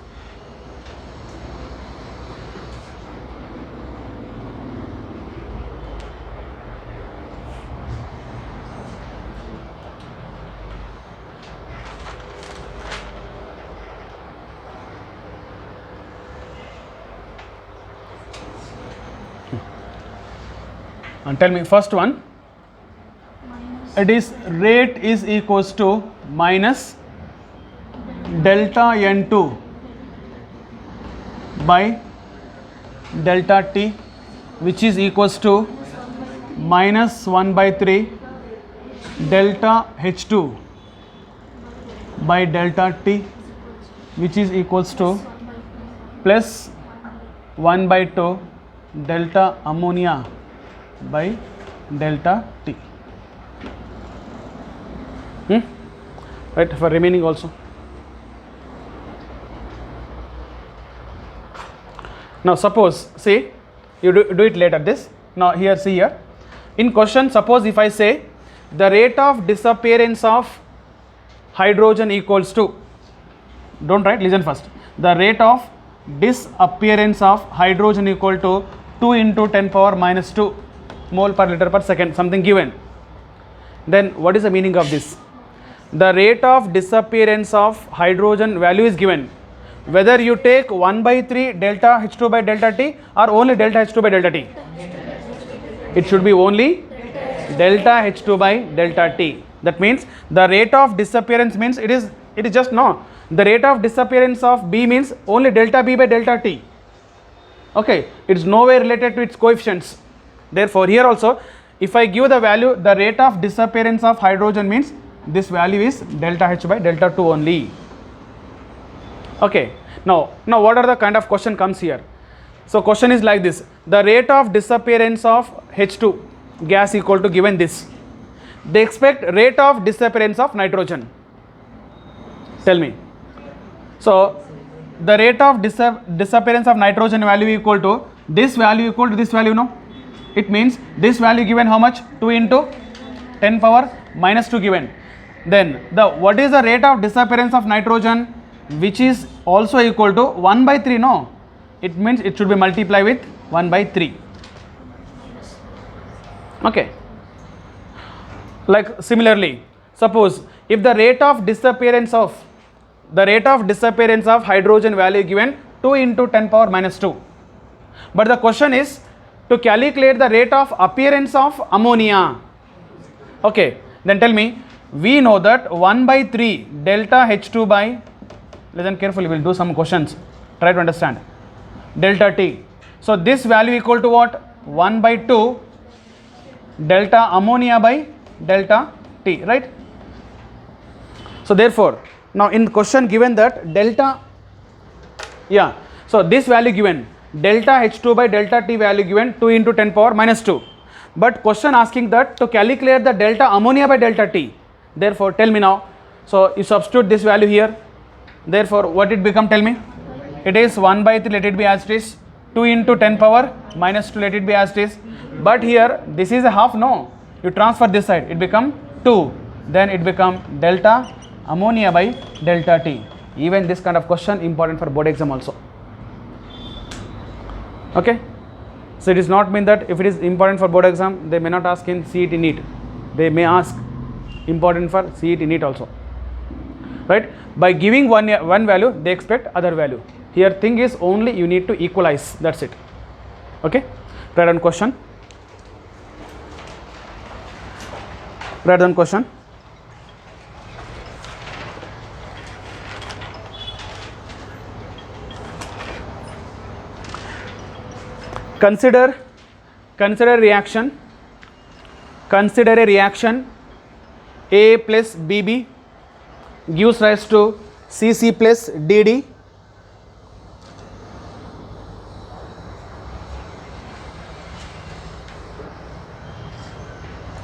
And tell me, first one, it is rate is equals to minus delta N2 by delta T, which is equals to minus 1 by 3 delta H2 by delta T, which is equals to plus 1 by 2 delta ammonia by delta T. Right, for remaining also. Now suppose, see, you do it later this. Now here, see here. In question, suppose if I say the rate of disappearance of hydrogen equals to, don't write, listen first. The rate of disappearance of hydrogen equal to 2 into 10 power minus 2 mole per liter per second, something given. Then what is the meaning of this? The rate of disappearance of hydrogen value is given. Whether you take 1 by 3 delta H2 by delta T or only delta H2 by delta T. It should be only delta H2 by delta T. That means the rate of disappearance means it is just no. The rate of disappearance of B means only delta B by delta T. Okay, it is nowhere related to its coefficients. Therefore, here also, if I give the value, the rate of disappearance of hydrogen means this value is delta H by delta 2 only. Okay, now what are the kind of question comes here? So question is like this: the rate of disappearance of H2 gas equal to given this. They expect rate of disappearance of nitrogen. Tell me. So the rate of disappearance of nitrogen value equal to this value equal to this value, no? It means this value given how much? 2 into 10 power minus 2 given. Then what is the rate of disappearance of nitrogen, which is also equal to 1 by 3, no? It means it should be multiplied with 1 by 3. Okay. Like similarly, suppose if the rate of disappearance of hydrogen value given 2 into 10 power minus 2. But the question is to calculate the rate of appearance of ammonia. Okay, then tell me, we know that 1 by 3 delta H2 by, listen carefully, we will do some questions, try to understand, delta T. So this value equal to what? 1 by 2 delta ammonia by delta T, right? So therefore, now in question given that delta, yeah, so this value given, delta H2 by delta T value given 2 into 10 power minus 2. But question asking that to calculate the delta ammonia by delta T. Therefore, tell me now, so you substitute this value here. Therefore, what it become, tell me? It is 1 by 3, let it be as it is. 2 into 10 power minus 2, let it be as it is. But here, this is a half, no. You transfer this side, it become 2. Then it become delta ammonia by delta T. Even this kind of question important for board exam also. Okay. So it is not mean that if it is important for board exam, they may not ask in CET NEET. They may ask important for CET NEET also, right? By giving one value, they expect other value. Here thing is only you need to equalize, that's it. Okay, write down question. Write down question. Consider a reaction. Consider a reaction A plus BB gives rise to CC plus DD.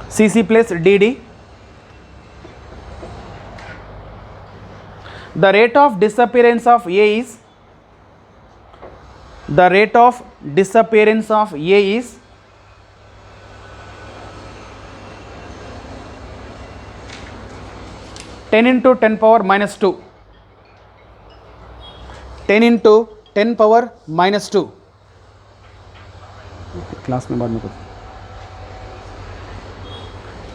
CC plus DD. The rate of disappearance of A is, the rate of disappearance of A is 10 into 10 power minus 2. 10 into 10 power minus 2. Class में बाद में कुछ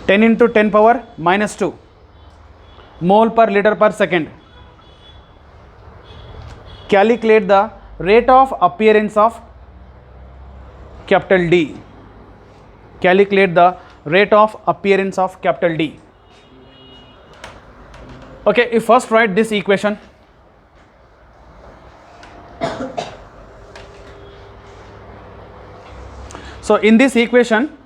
10 into 10 power minus 2 mole per liter per second. Calculate the rate of appearance of capital D. Calculate the rate of appearance of capital D. Okay, you first write this equation. So in this equation,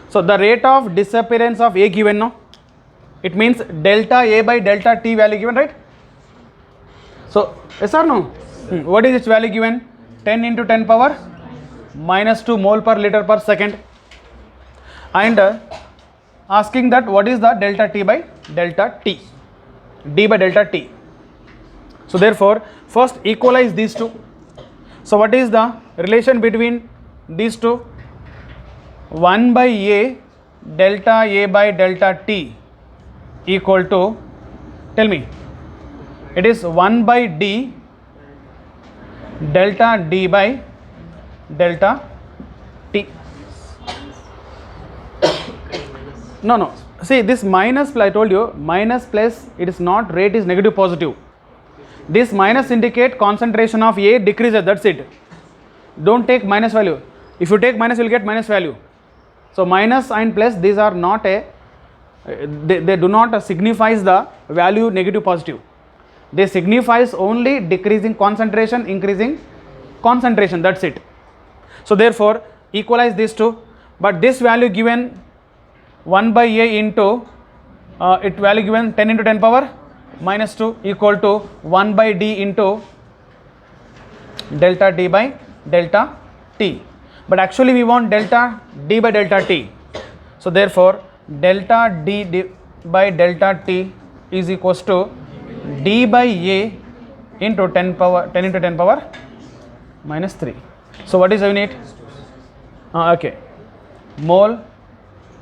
so the rate of disappearance of A given, no? It means delta A by delta T value given, right? So yes or no? What is its value given? 10 into 10 power minus 2 mole per liter per second. And asking that what is the delta T by delta T, D by delta T. So therefore first equalize these two. So what is the relation between these two? 1 by A delta A by delta T equal to, tell me, it is 1 by D delta D by delta T. No, see this minus, I told you minus plus, it is not, rate is negative positive. This minus indicate concentration of A decreases, that's it. Don't take minus value. If you take minus, you will get minus value. So minus and plus, these are not a, they do not signifies the value negative positive. They signifies only decreasing concentration, increasing concentration, that's it. So therefore equalize these two, but this value given 1 by A into it value given 10 into 10 power minus 2 equal to 1 by D into delta D by delta T. But actually we want delta D by delta T. So therefore delta D by delta T is equals to D by A into 10 into 10 power minus 3. So what is the unit? Okay, mole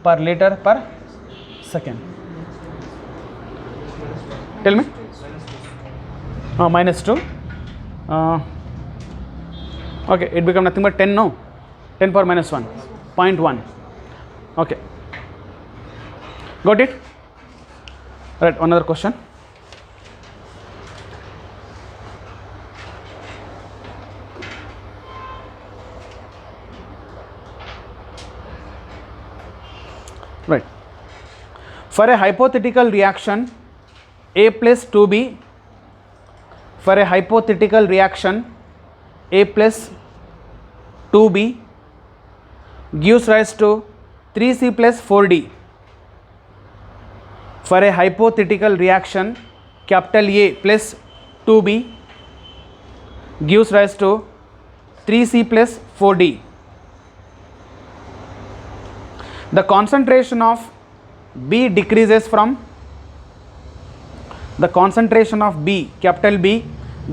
per liter per second. Tell me. Minus 2. Okay, it become nothing but 10, no? 10 power minus 1, 0.1. Okay. Got it? Right, another question. Right. For a hypothetical reaction A plus 2B, for a hypothetical reaction A plus 2B gives rise to 3C plus 4D. For a hypothetical reaction capital A plus 2B gives rise to 3C plus 4D. The concentration of B decreases from, the concentration of B, capital B,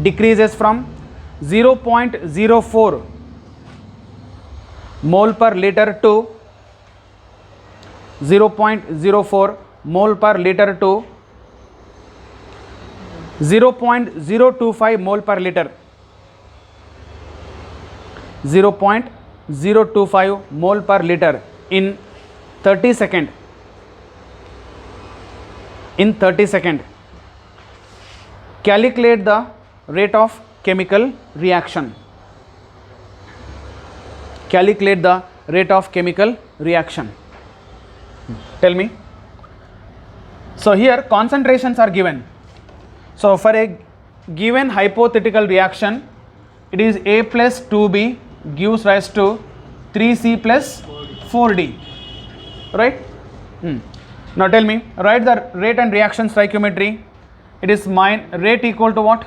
decreases from 0.04 mole per liter to 0.04 mole per liter to 0.025 mole per liter. 0.025 mole per liter in 30 second. In 30 second, calculate the rate of chemical reaction. Calculate the rate of chemical reaction. Tell me. So here concentrations are given. So for a given hypothetical reaction, it is A plus 2B gives rise to 3C plus 4D, right? Now tell me, write the rate and reaction stoichiometry. It is rate equal to what?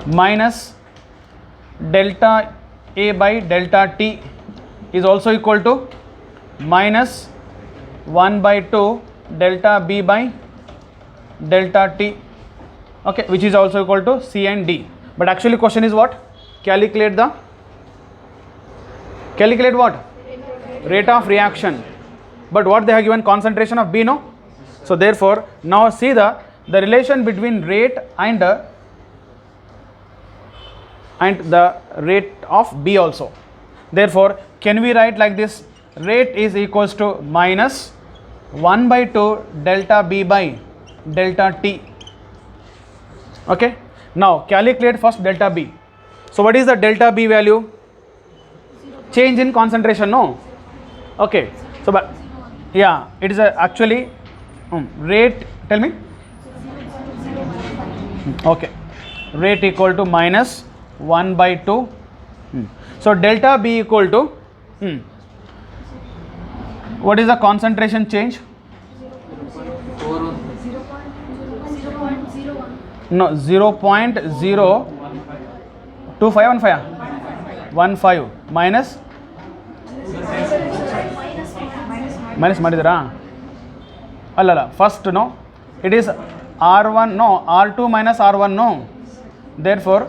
Minus delta A by delta T is also equal to minus 1 by 2 delta B by delta T, okay, which is also equal to C and D. But actually question is what? Calculate what? Rate of reaction. But what they have given? Concentration of B, no? So therefore now see the relation between rate and the rate of B also. Therefore can we write like this? Rate is equals to minus 1 by 2 delta B by delta T. Okay. Now calculate first delta B. So what is the delta B value? Change in concentration, no? Okay. So but yeah, it is actually rate, tell me. Okay. Rate equal to minus 1 by 2. So delta B equal to what is the concentration change? No, 0.02515 minus madidara allala first, no, it is R1, no, R2 minus R1, no, therefore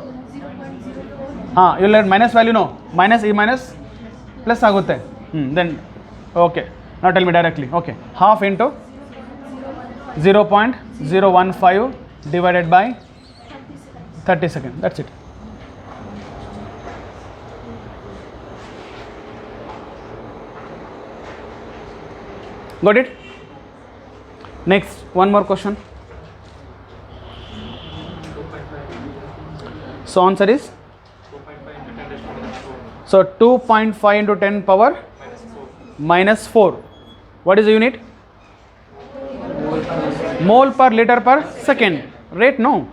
you will get minus value, no, minus e minus plus agutte, then okay. Now tell me directly. Okay, half into 0.015 divided by 30 seconds. That's it. Got it? Next, one more question. So answer is, so 2.5 into 10 power minus 4. What is the unit? Mole per liter per second. Rate, no.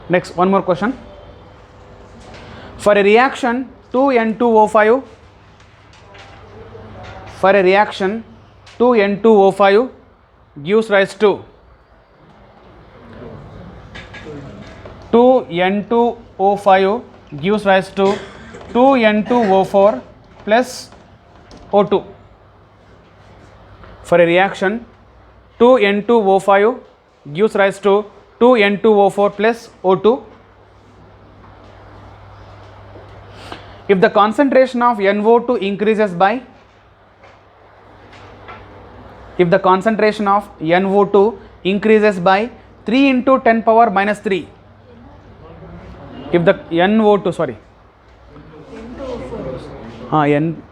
Next, one more question. For a reaction 2N2O5, gives rise to 2N2O5 gives rise to 2N2O4 plus O2. For a reaction 2N2O5 gives rise to 2N2O4 plus O2. If the concentration of NO2 increases by, if the concentration of NO2 increases by 3 into 10 power minus 3, if the NO2, sorry,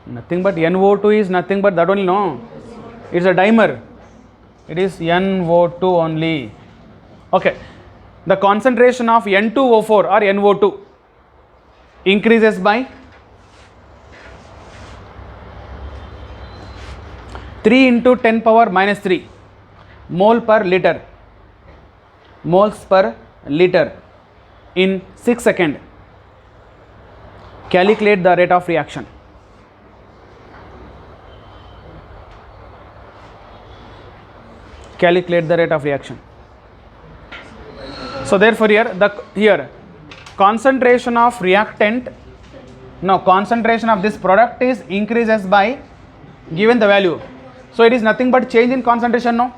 nothing but NO2 is nothing but that only, no, it's a dimer, it is NO2 only. Okay, the concentration of N2O4 or NO2 increases by 3 into 10 power minus 3 mole per liter, moles per liter in 6 seconds. Calculate the rate of reaction. Calculate the rate of reaction. So therefore here concentration of reactant, no, concentration of this product is increases by given the value. So it is nothing but change in concentration, no,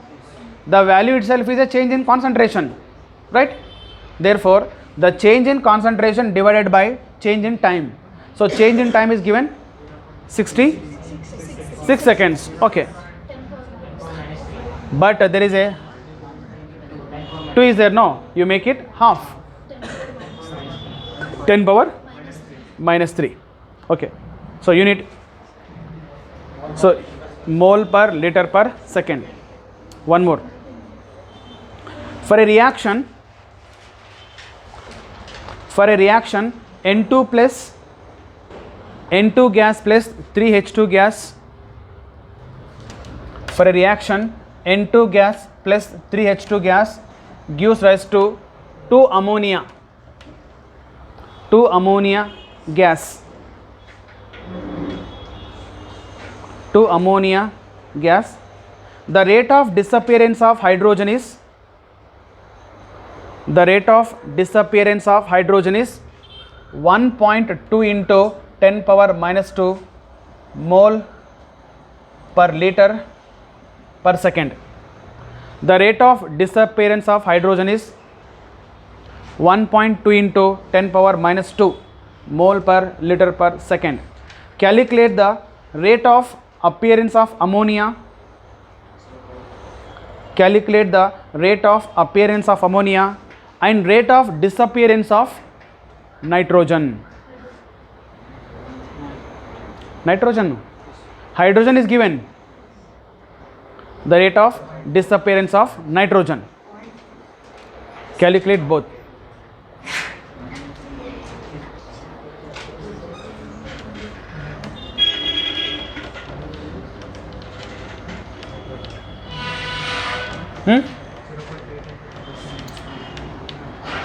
the value itself is a change in concentration, right? Therefore the change in concentration divided by change in time. So change in time is given 66 seconds. Okay, but there is a 2 is there, no, you make it half, 10 power minus 3. Okay, so unit, so mole per liter per second. One more. For a reaction N2 gas plus 3H2 gas, for a reaction N2 gas plus 3H2 gas gives rise to 2 ammonia gas. 2 ammonia gas. The rate of disappearance of hydrogen is 1.2 into 10 power minus 2 mole per liter per second. The rate of disappearance of hydrogen is 1.2 into 10 power minus 2 mole per liter per second. Calculate the rate of appearance of ammonia. Calculate the rate of appearance of ammonia and rate of disappearance of nitrogen. Hydrogen is given. The rate of disappearance of nitrogen. Calculate both.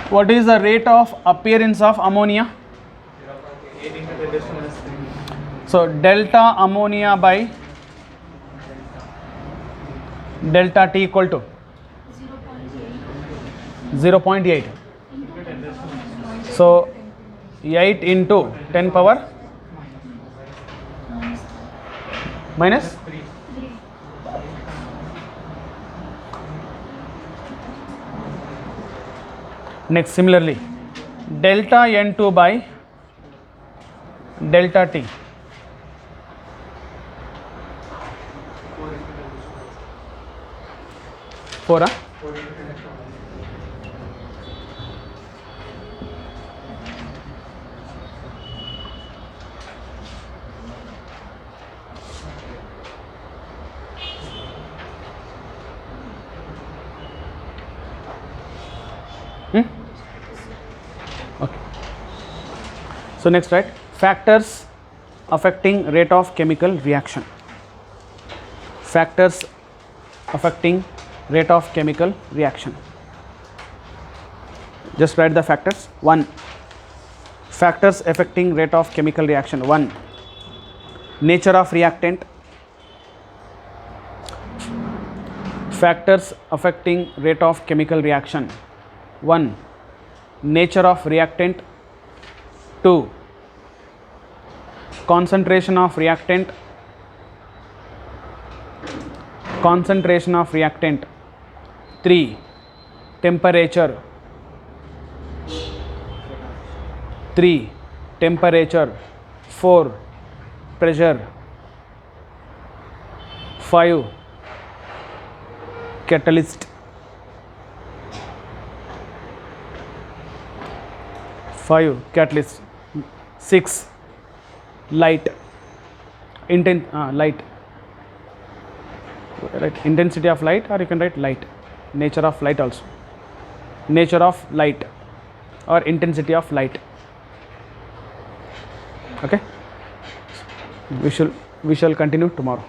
What is the rate of appearance of ammonia? So delta ammonia by delta T equal to 0.8. So 8 into 10 power minus. Next, similarly, delta N2 by delta T. Four. Okay. So next, right, factors affecting rate of chemical reaction. Factors affecting rate of chemical reaction. Just write the factors. 1. Factors affecting rate of chemical reaction. 1. Nature of reactant. Factors affecting rate of chemical reaction. 1. Nature of reactant. 2. Concentration of reactant. Concentration of reactant. 3. Temperature. 3. Temperature. 4. Pressure. 5. Catalyst. 5. Catalyst. 6. Light. Light. Right, intensity of light, or you can write light. Nature of light also. Nature of light or intensity of light. Okay. We shall continue tomorrow.